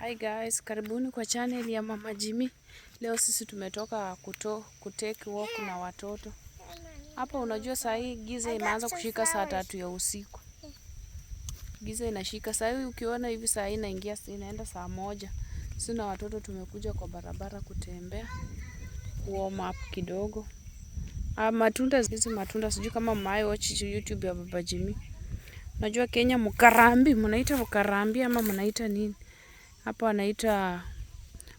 Hi guys, karibuni kwa channel ya Mama Jimmy. Leo sisi tumetoka kutake walk na watoto. Hapa unajua saa hii giza imeanza kushika saa 3 ya usiku. Giza inashika saa hii, ukiona hivi saa hii inaenda saa 1. Sisi na watoto tumekuja kwa barabara kutembea. Warm up kidogo. Matunda sijui kama mmewahi watch YouTube ya Baba Jimmy. Unajua Kenya mkarambi, mnaita mkarambi ama mnaita nini? Hapa wanaita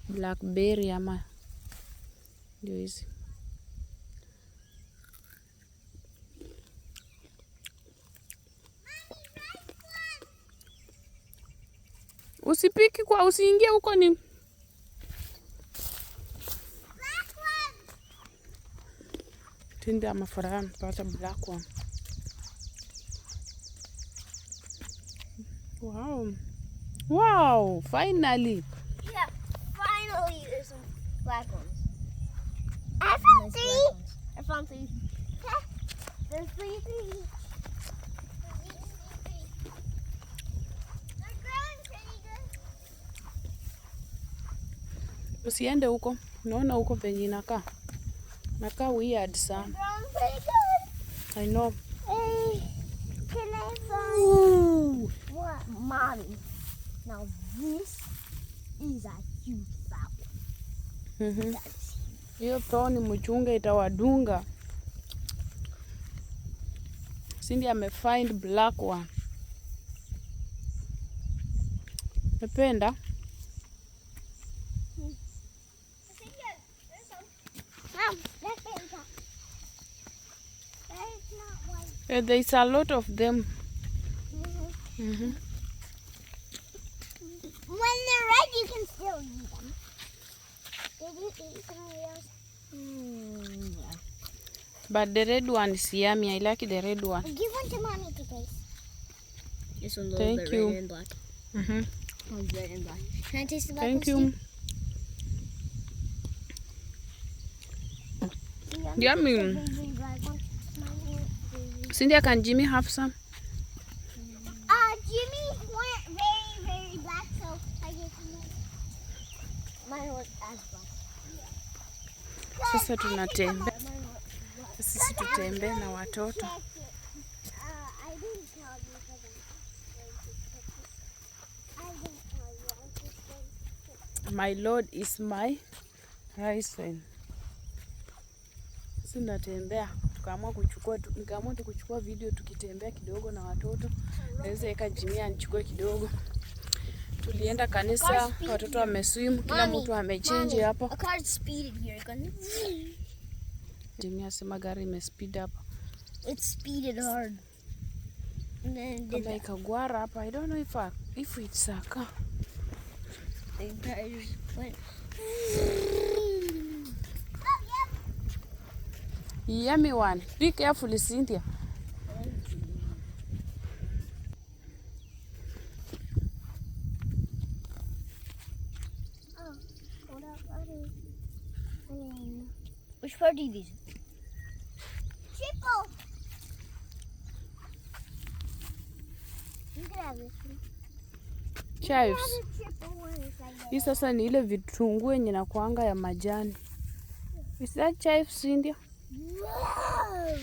blackberry ama ndio hizi. Usipiki kwa usiingie huko ni Tinde amefurahi mpata black one. Wow, finally. Yeah, finally there's some black ones. I found three. I found three. There's three. They're growing pretty good. Usiende huko. Unaona huko penye inakaa. Nakaa weird sana. They're growing pretty good. I know. Hey, can I find what, Mommy? Now this is a huge flower. Hiyo proni mchunge itawadunga. Cindy amefind black one. Napenda. There's a lot of them. When they're red, you can still eat them. Did you eat some of those? Yeah. But the red one is yummy. I like the red one. Give one to Mommy to taste. This one's a Thank little bit you. red and black. One's red and black. Can I taste the black Thank one, you. Steve? Yummy. Baby black one. Cindy, can Jimmy have some? Jimmy went very, very black, so I gave him mine was as black. Sasa tunatembea. Sisi tutembee na watoto. I didn't tell you because I didn't tell you. I just said My Lord is my risen. Sisi natembea. Nikaamua kuchukua video tukitembea kidogo na watoto. Naweza eka Jimmy anichukue kidogo. Tulienda kanisa, watoto wameswim, kila mtu amechange hapa. A car speeded here. Jimmy asema gari imespeed hapa. It speeded hard. And then did Kama ikagwara hapa. I don't know if it's a car. the tires went. Yummy one. Be careful, Cynthia. Which part do you use? Triple. You can have this one. Chives. Triple one is like Hii sasa ni ile vitunguu yenye nakuanga ya majani. Is that chives, Cynthia? Whoa,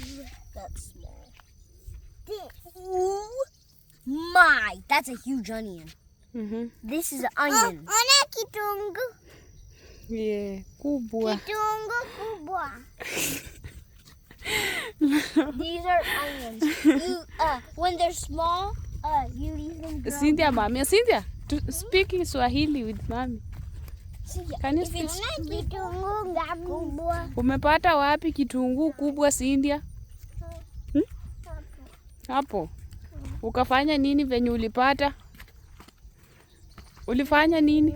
that's small. Oh my, that's a huge onion. This is an onion. Ona kitungu. Yeah, kubwa. Kitungu kubwa. These are onions. When they're small, you leave them grow. Cynthia, mami. Cynthia, speaking Swahili with mommy. Can you speak? Kitungu kubwa. Umepata wapi kitunguu kubwa, Cynthia? Hapo. Ukafanya nini venye ulipata? Ulifanya nini?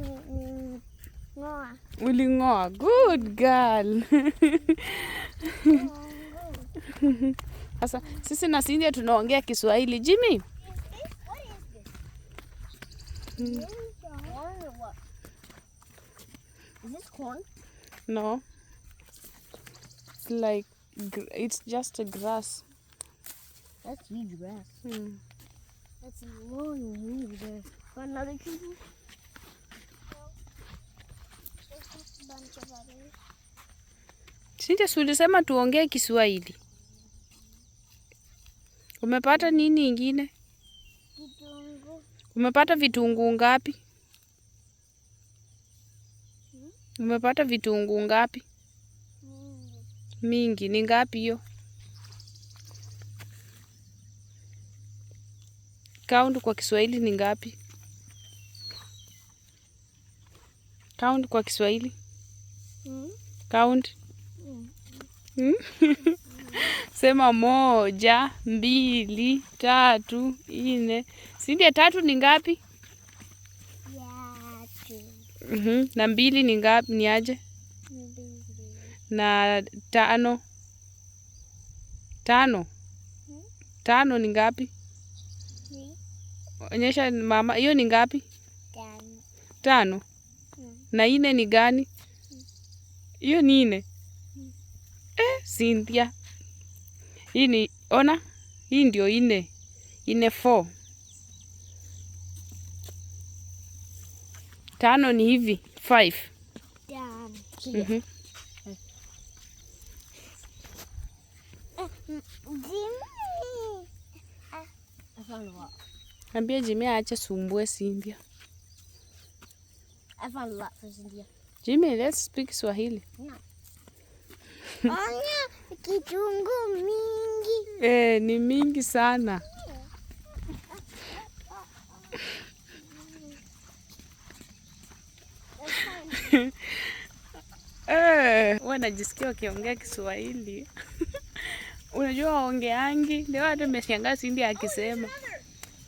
Ngoa. Uling'oa. Good girl. Sasa sisi na Cynthia tunaongea Kiswahili. Jimmy. What is this? Corn or what? Is this corn? No. It's just a grass. That's huge grass. That's a long leaf there. Want another key? bunch of others. Cynthia, si ulisema tuongee Kiswahili? Umepata nini ingine? Kitunguu. Umepata vitunguu ngapi? Umepata vitunguu ngapi? Mingi. Ni ngapi hiyo? Count kwa Kiswahili ni ngapi? Count kwa Kiswahili. Count. Sema 1, 2, 3, 4. Cynthia, 3 ni ngapi? Yeah, 2. Na 2 ni ngapi? Ni aje? Na 5. 5 ni ngapi? Onyesha mama, hiyo ni ngapi? 5. Na 4 ni gani? Hiyo ni 4. Cynthia. Hii ni ona, hii ndio 4. 4. 5 ni hivi 5. Jimmy. I found a lot. Ambia Jimmy aache sumbue Cynthia. I found a lot for Cynthia. Jimmy, let's speak Swahili. No. Kitunguu mingi. Ni mingi sana. Wanajisikia wakiongea Kiswahili. Unajua waongeangi. Leo hata nimeshangaa Cynthia akisema.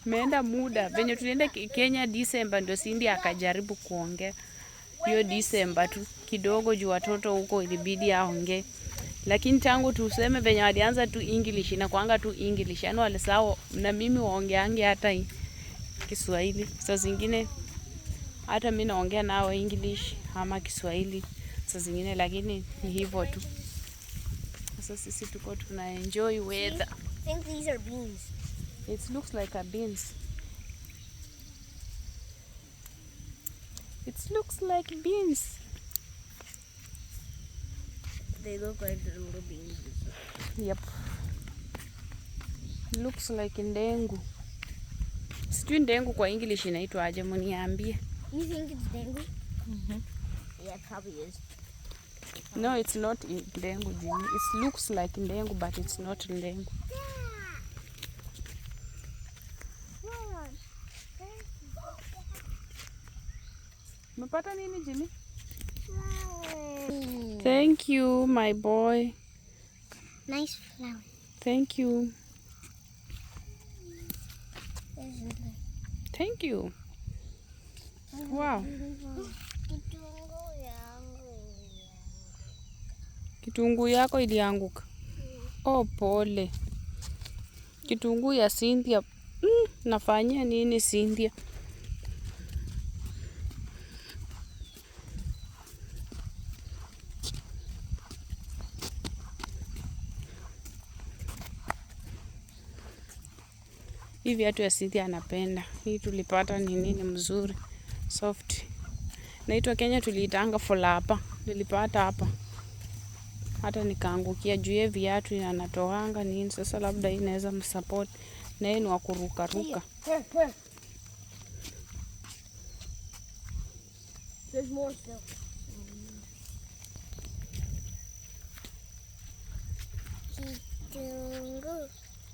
Meenda muda. Venye tulienda Kenya December ndio Cynthia akajaribu kuongea. Hiyo December tu kidogo juu watoto huko ilibidi aongee. Lakini tangu tuseme venye walianza tu English na kuanga tu English. Yaani walisahau na mimi waongeangi hata Kiswahili. Saa zingine hata mimi naongea nao English ama Kiswahili saa zingine, lakini ni hivyo tu. Sasa sisi tuko tuna enjoy weather. I think these are beans. It looks like a beans. It looks like beans. They look like the little beans. Yep. Looks like ndengu. Sijui ndengu kwa English inaitwa aje, mniambie. You think it's dengu? Yeah, it probably is. No, it's not ndengu, Jimmy. It looks like ndengu, but it's not ndengu. Umepata nini, Jimmy? Thank you, my boy. Nice flower. Thank you. Thank you. Wow. Kitunguu yako ilianguka. Oh, pole. Kitunguu ya Cynthia. Nafanyia nini Cynthia? Hii viatu ya Cynthia anapenda. Hii tulipata ni nini mzuri. Soft. Naitwa Kenya tuliitanga Folapa. Nilipata hapa. Hata nikaangukia juu ya viatu anatoanga nini. Sasa labda hii inaweza msupport. Na yeye ni wa kuruka ruka. There's more still.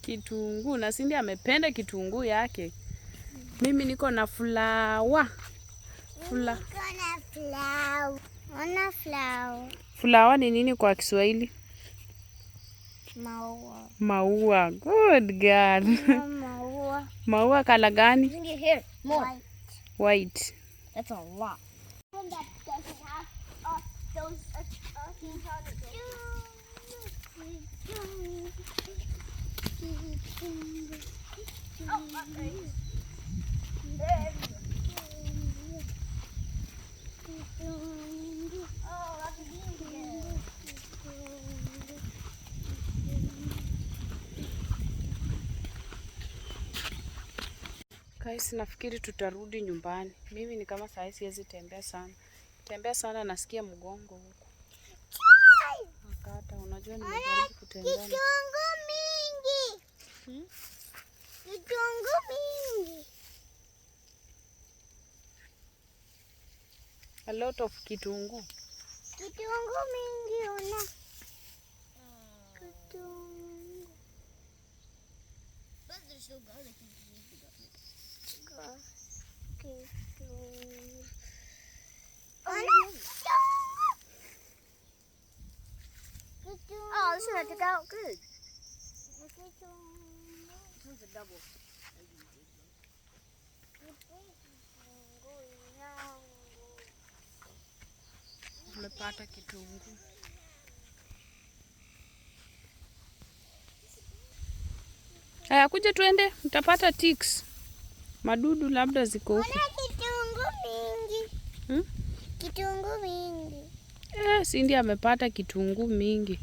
Kitunguu. Na Cynthia amependa kitunguu yake. Mimi niko na flower. Flower ni nini kwa Kiswahili? Maua. Maua. Good girl. Maua. Maua kala gani? Here, more. White. That's a lot. One that doesn't have those things on it. Guys, nafikiri tutarudi nyumbani. Mimi ni kama saa hii siwezi tembea sana. Tembea sana, nasikia mgongo huko. Akata, unajua nimejaribu kutembea. Kitunguu mingi. Kitunguu mingi. A lot of kitunguu. Kitunguu mingi una. Kitunguu. But there's still garlic. Kitunguu. Oh, this one took out good. This one's a double. Umepata kitunguu. Haya, kuja tuende, utapata ticks. Madudu labda ziko huko. Kitunguu mingi. Kitunguu mingi. Cindy amepata kitunguu mingi.